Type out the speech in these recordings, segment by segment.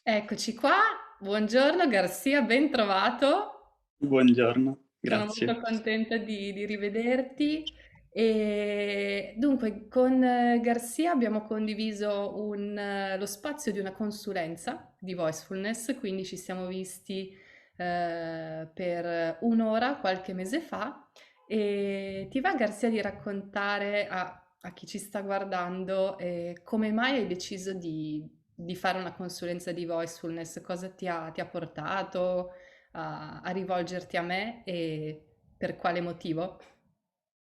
Eccoci qua, buongiorno Garzia, ben trovato. Buongiorno, Sono grazie. molto contenta di rivederti. E dunque, con Garzia abbiamo condiviso lo spazio di una consulenza di Voicefulness, quindi ci siamo visti per un'ora qualche mese fa. E ti va, Garzia, di raccontare a chi ci sta guardando come mai hai deciso di fare una consulenza di Voicefulness? Cosa ti ha portato a rivolgerti a me e per quale motivo?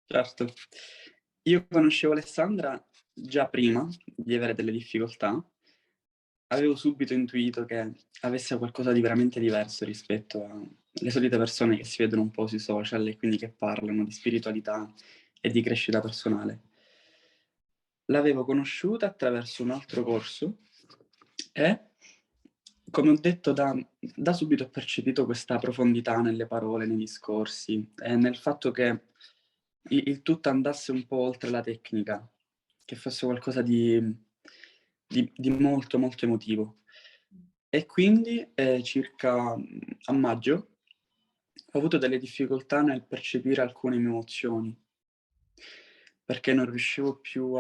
Certo. Io conoscevo Alessandra già prima di avere delle difficoltà. Avevo subito intuito che avesse qualcosa di veramente diverso rispetto alle solite persone che si vedono un po' sui social e quindi che parlano di spiritualità e di crescita personale. L'avevo conosciuta attraverso un altro corso e, come ho detto, da subito ho percepito questa profondità nelle parole, nei discorsi e nel fatto che il tutto andasse un po' oltre la tecnica, che fosse qualcosa di molto, molto emotivo. E quindi, circa, a maggio, ho avuto delle difficoltà nel percepire alcune mie emozioni, perché non riuscivo più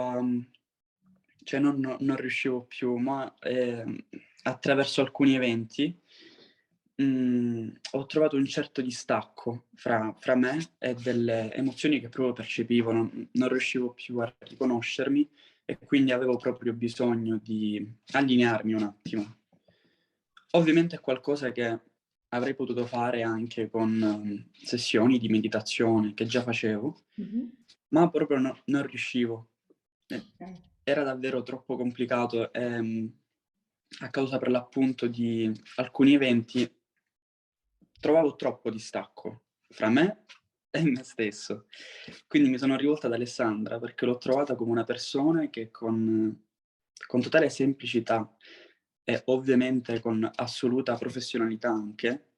cioè non riuscivo più, ma, attraverso alcuni eventi, ho trovato un certo distacco fra me e delle emozioni che proprio percepivo, non riuscivo più a riconoscermi e quindi avevo proprio bisogno di allinearmi un attimo. Ovviamente è qualcosa che avrei potuto fare anche con sessioni di meditazione che già facevo, Mhm. ma proprio non riuscivo. Ok. Era davvero troppo complicato, a causa per l'appunto di alcuni eventi trovavo troppo distacco fra me e me stesso. Quindi mi sono rivolta ad Alessandra perché l'ho trovata come una persona che con totale semplicità e ovviamente con assoluta professionalità anche,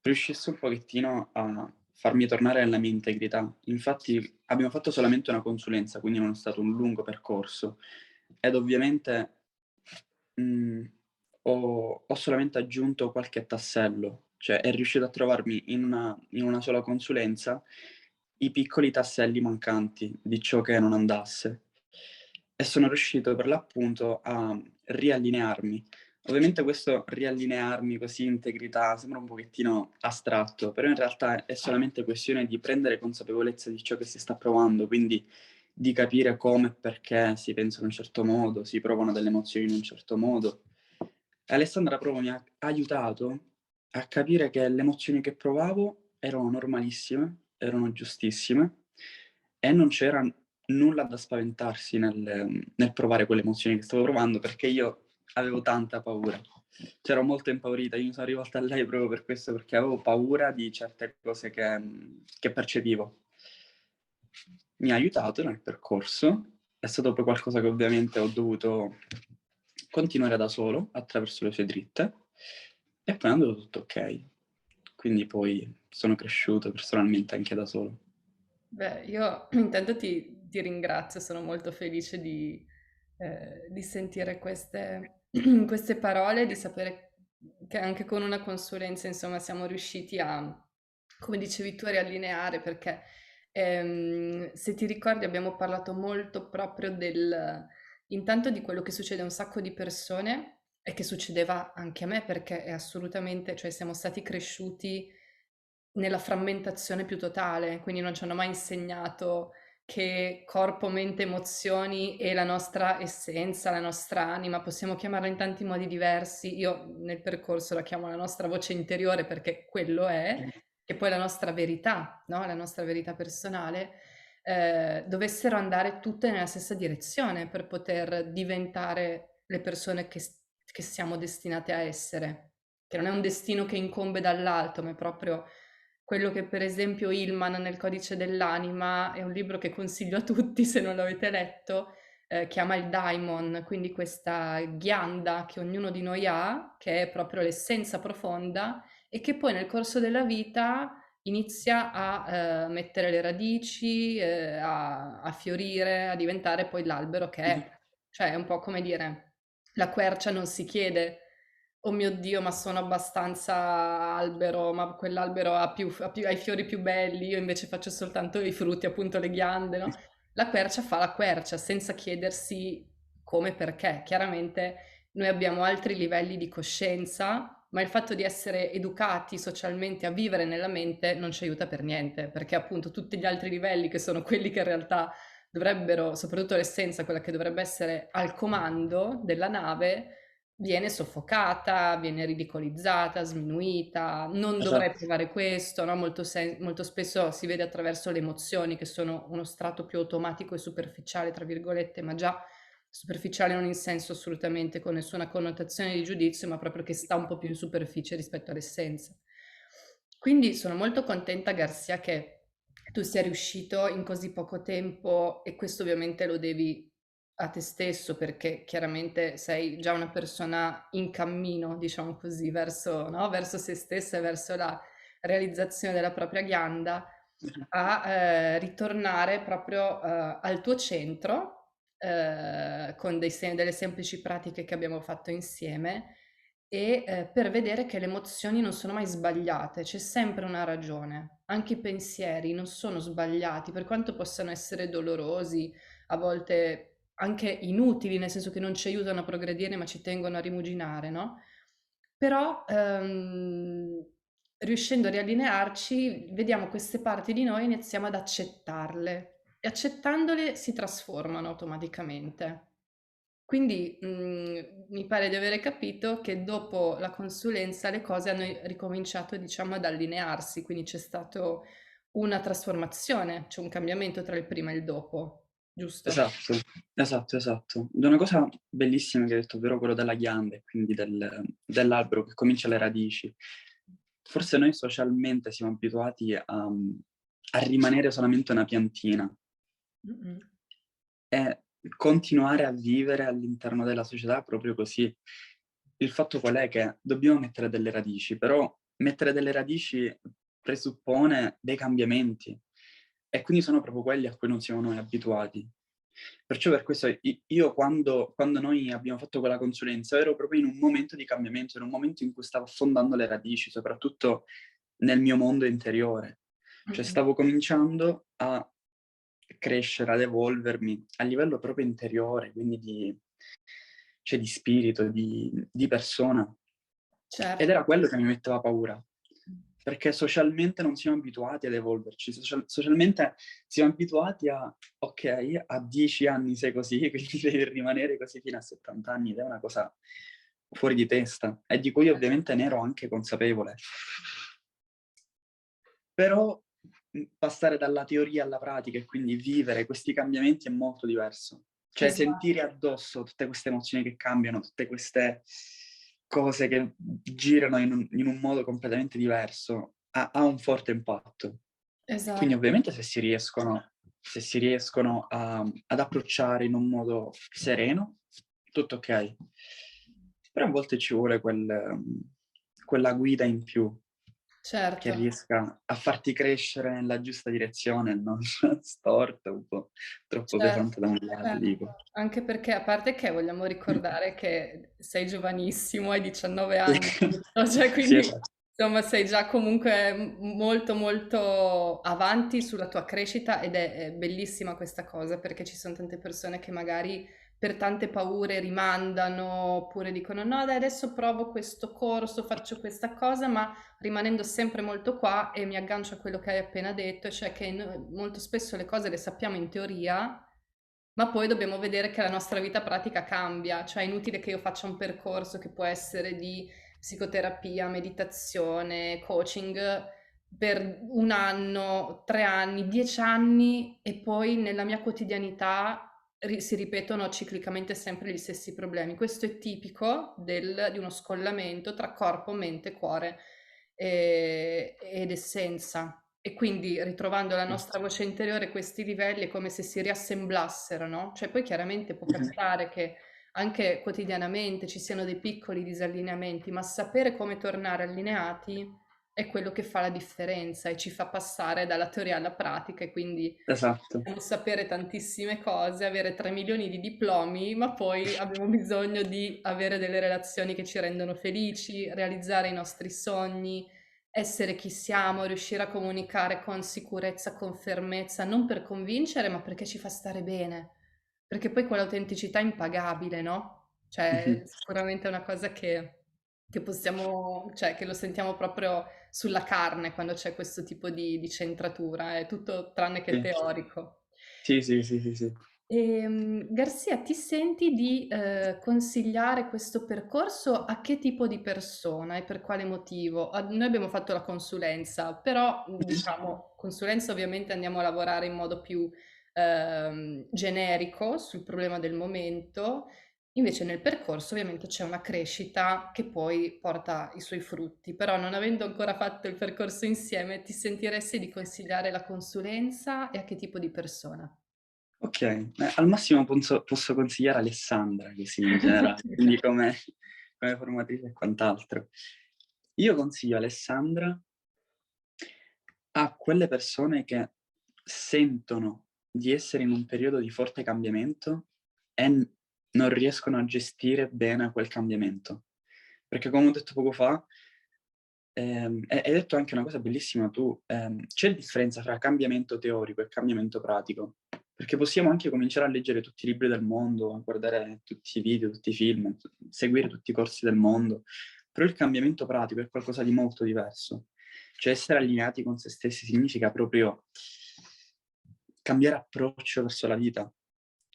riuscisse un pochettino a farmi tornare alla mia integrità. Infatti abbiamo fatto solamente una consulenza, quindi non è stato un lungo percorso ed ovviamente, mhmm, ho solamente aggiunto qualche tassello, cioè è riuscito a trovarmi in una sola consulenza i piccoli tasselli mancanti di ciò che non andasse e sono riuscito per l'appunto a riallinearmi. Ovviamente questo riallinearmi così, integrità, sembra un pochettino astratto, però in realtà è solamente questione di prendere consapevolezza di ciò che si sta provando, quindi di capire come e perché si pensa in un certo modo, si provano delle emozioni in un certo modo. E Alessandra proprio mi ha aiutato a capire che le emozioni che provavo erano normalissime, erano giustissime e non c'era nulla da spaventarsi nel provare quelle emozioni che stavo provando, perché io avevo tanta paura. C'ero molto impaurita, io mi sono rivolta a lei proprio per questo, perché avevo paura di certe cose che percepivo. Mi ha aiutato nel percorso, è stato poi qualcosa che ovviamente ho dovuto continuare da solo, attraverso le sue dritte, e poi è andato tutto okay. Quindi poi sono cresciuto personalmente anche da solo. Beh, io intanto ti ringrazio, sono molto felice di sentire queste parole, di sapere che anche con una consulenza, insomma, siamo riusciti come dicevi tu, a riallineare, perché se ti ricordi abbiamo parlato molto proprio intanto di quello che succede a un sacco di persone e che succedeva anche a me, perché è assolutamente, cioè siamo stati cresciuti nella frammentazione più totale, quindi non ci hanno mai insegnato che corpo, mente, emozioni e la nostra essenza, la nostra anima, possiamo chiamarla in tanti modi diversi. Io nel percorso la chiamo la nostra voce interiore perché quello è, e poi la nostra verità, no? La nostra verità personale, dovessero andare tutte nella stessa direzione per poter diventare le persone che siamo destinate a essere, che non è un destino che incombe dall'alto, ma è proprio quello che per esempio Hillman nel Codice dell'anima, è un libro che consiglio a tutti se non l'avete letto, chiama il daimon, quindi questa ghianda che ognuno di noi ha, che è proprio l'essenza profonda e che poi nel corso della vita inizia a mettere le radici, a fiorire, a diventare poi l'albero che Mh-mh. è. Cioè è un po' come dire, la quercia non si chiede oh mio Dio, ma sono abbastanza albero, ma quell'albero ha i fiori più belli, io invece faccio soltanto i frutti, appunto le ghiande, no? La quercia fa la quercia senza chiedersi come e perché. Chiaramente noi abbiamo altri livelli di coscienza, ma il fatto di essere educati socialmente a vivere nella mente non ci aiuta per niente, perché appunto tutti gli altri livelli, che sono quelli che in realtà dovrebbero, soprattutto l'essenza, quella che dovrebbe essere al comando della nave, viene soffocata, viene ridicolizzata, sminuita, non dovrei Esatto, provare questo, no? Molto spesso si vede attraverso le emozioni, che sono uno strato più automatico e superficiale, tra virgolette, ma già superficiale non in senso assolutamente con nessuna connotazione di giudizio, ma proprio che sta un po' più in superficie rispetto all'essenza. Quindi sono molto contenta, Garzia, che tu sia riuscito in così poco tempo, e questo ovviamente lo devi a te stesso, perché chiaramente sei già una persona in cammino, diciamo così, verso, no? Verso se stessa e verso la realizzazione della propria ghianda, a ritornare proprio al tuo centro con delle semplici pratiche che abbiamo fatto insieme, e per vedere che le emozioni non sono mai sbagliate, c'è sempre una ragione. Anche i pensieri non sono sbagliati, per quanto possano essere dolorosi, a volte anche inutili, nel senso che non ci aiutano a progredire, ma ci tengono a rimuginare, no? Però riuscendo a riallinearci, vediamo queste parti di noi e iniziamo ad accettarle. E accettandole si trasformano automaticamente. Quindi mi pare di avere capito che dopo la consulenza le cose hanno ricominciato, diciamo, ad allinearsi, quindi c'è stato una trasformazione, c'è un cambiamento tra il prima e il dopo, giusto? esatto, esatto, esatto. Ed è una cosa bellissima che hai detto, ovvero quello della ghianda, e quindi dell'albero che comincia alle radici. Forse noi socialmente siamo abituati a rimanere solamente una piantina Mm-mm. e continuare a vivere all'interno della società proprio così. Il fatto qual è? Che dobbiamo mettere delle radici, però mettere delle radici presuppone dei cambiamenti e quindi sono proprio quelli a cui non siamo noi abituati. Perciò per questo io quando noi abbiamo fatto quella consulenza ero proprio in un momento di cambiamento, in un momento in cui stavo affondando le radici, soprattutto nel mio mondo interiore. Cioè Mm-mm. stavo cominciando a crescere, ad evolvermi a livello proprio interiore, quindi cioè di spirito, di persona. Ed Certo. era quello che mi metteva paura, perché socialmente non siamo abituati ad evolverci, socialmente siamo abituati a, ok, a 10 anni sei così, quindi devi rimanere così fino a 70 anni, ed è una cosa fuori di testa, e di cui ovviamente ne ero anche consapevole. Però passare dalla teoria alla pratica e quindi vivere questi cambiamenti è molto diverso. Cioè Esatto. sentire addosso tutte queste emozioni che cambiano, tutte queste cose che girano in un modo completamente diverso, ha un forte impatto. Quindi Esatto. ovviamente se si riescono ad approcciare in un modo sereno, tutto ok. Però a volte ci vuole quella guida in più che Certo. riesca a farti crescere nella giusta direzione, non storta, un po' troppo Certo, pesante da un lato, certo. dico. Anche perché, a parte che vogliamo ricordare che sei giovanissimo, hai 19 anni, giusto? Cioè, Sì, quindi esatto. insomma sei già comunque molto molto avanti sulla tua crescita, ed è bellissima questa cosa, perché ci sono tante persone che magari per tante paure rimandano, oppure dicono no, dai, adesso provo questo corso, faccio questa cosa, ma rimanendo sempre molto qua, e mi aggancio a quello che hai appena detto, cioè che molto spesso le cose le sappiamo in teoria, ma poi dobbiamo vedere che la nostra vita pratica cambia, cioè è inutile che io faccia un percorso che può essere di psicoterapia, meditazione, coaching per 1 anno, 3 anni, 10 anni, e poi nella mia quotidianità si ripetono ciclicamente sempre gli stessi problemi. Questo è tipico di uno scollamento tra corpo, mente, cuore ed essenza. E quindi ritrovando la nostra voce interiore, questi livelli è come se si riassemblassero, no? Cioè poi chiaramente può Mhm. capitare che anche quotidianamente ci siano dei piccoli disallineamenti, ma sapere come tornare allineati è quello che fa la differenza e ci fa passare dalla teoria alla pratica e quindi Esatto. possiamo sapere tantissime cose, avere 3 milioni di diplomi, ma poi abbiamo bisogno di avere delle relazioni che ci rendono felici, realizzare i nostri sogni, essere chi siamo, riuscire a comunicare con sicurezza, con fermezza, non per convincere, ma perché ci fa stare bene. Perché poi quell'autenticità è impagabile, no? Cioè, Mhm. sicuramente è una cosa che possiamo, cioè, che lo sentiamo proprio sulla carne quando c'è questo tipo di centratura, è tutto tranne che Sì. teorico. Sì, sì, sì, sì, sì. Garzia, ti senti di consigliare questo percorso a che tipo di persona e per quale motivo? Noi abbiamo fatto la consulenza, però diciamo, consulenza ovviamente andiamo a lavorare in modo più generico sul problema del momento, invece nel percorso ovviamente c'è una crescita che poi porta i suoi frutti, però non avendo ancora fatto il percorso insieme, ti sentiresti di consigliare la consulenza e a che tipo di persona? Ok, al massimo posso consigliare Alessandra, così in generale, quindi come formatrice e quant'altro. Io consiglio Alessandra a quelle persone che sentono di essere in un periodo di forte cambiamento e non riescono a gestire bene quel cambiamento. Perché come ho detto poco fa, hai detto anche una cosa bellissima tu, c'è differenza fra cambiamento teorico e cambiamento pratico, perché possiamo anche cominciare a leggere tutti i libri del mondo, a guardare tutti i video, tutti i film, seguire tutti i corsi del mondo, però il cambiamento pratico è qualcosa di molto diverso. Cioè essere allineati con se stessi significa proprio cambiare approccio verso la vita.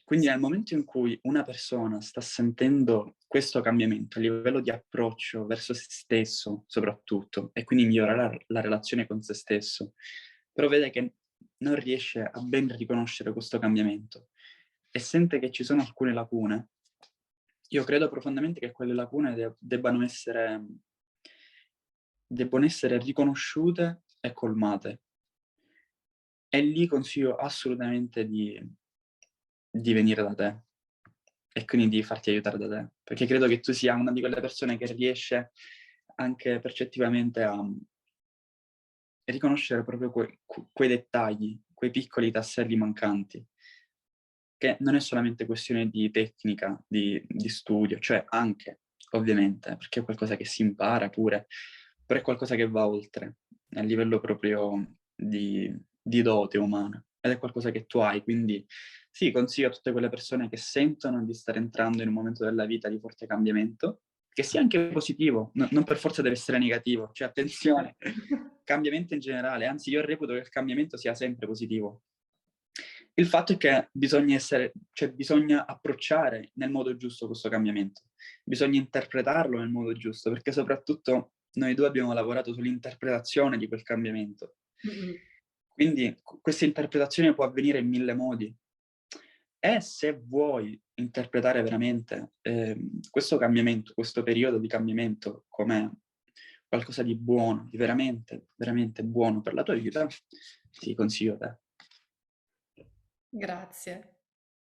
Quindi nel momento in cui una persona sta sentendo questo cambiamento a livello di approccio verso se stesso, soprattutto, e quindi migliorare la relazione con se stesso, però vede che non riesce a ben riconoscere questo cambiamento e sente che ci sono alcune lacune, io credo profondamente che quelle lacune debbono essere riconosciute e colmate. E lì consiglio assolutamente di venire da te e quindi di farti aiutare da te, perché credo che tu sia una di quelle persone che riesce anche percettivamente a riconoscere proprio quei dettagli, quei piccoli tasselli mancanti, che non è solamente questione di tecnica, di studio, cioè anche, ovviamente, perché è qualcosa che si impara pure, però è qualcosa che va oltre, a livello proprio di dote umana. Ed è qualcosa che tu hai, quindi sì, consiglio a tutte quelle persone che sentono di stare entrando in un momento della vita di forte cambiamento, che sia anche positivo, non per forza deve essere negativo, cioè attenzione, cambiamento in generale, anzi io reputo che il cambiamento sia sempre positivo. Il fatto è che bisogna approcciare nel modo giusto questo cambiamento, bisogna interpretarlo nel modo giusto, perché soprattutto noi due abbiamo lavorato sull'interpretazione di quel cambiamento. Mh-mh. Quindi questa interpretazione può avvenire in mille modi. E se vuoi interpretare veramente questo cambiamento, questo periodo di cambiamento come qualcosa di buono, di veramente, veramente buono per la tua vita, ti consiglio te. Grazie.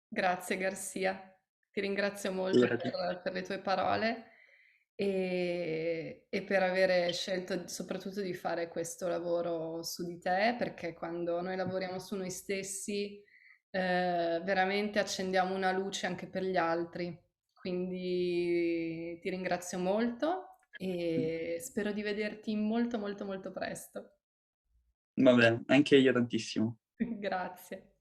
Grazie Garzia. Ti ringrazio molto Figurati. per le tue parole e per avere scelto soprattutto di fare questo lavoro su di te, perché quando noi lavoriamo su noi stessi, veramente accendiamo una luce anche per gli altri. Quindi ti ringrazio molto e spero di vederti molto molto molto presto. Va bene, anche io tantissimo. Grazie.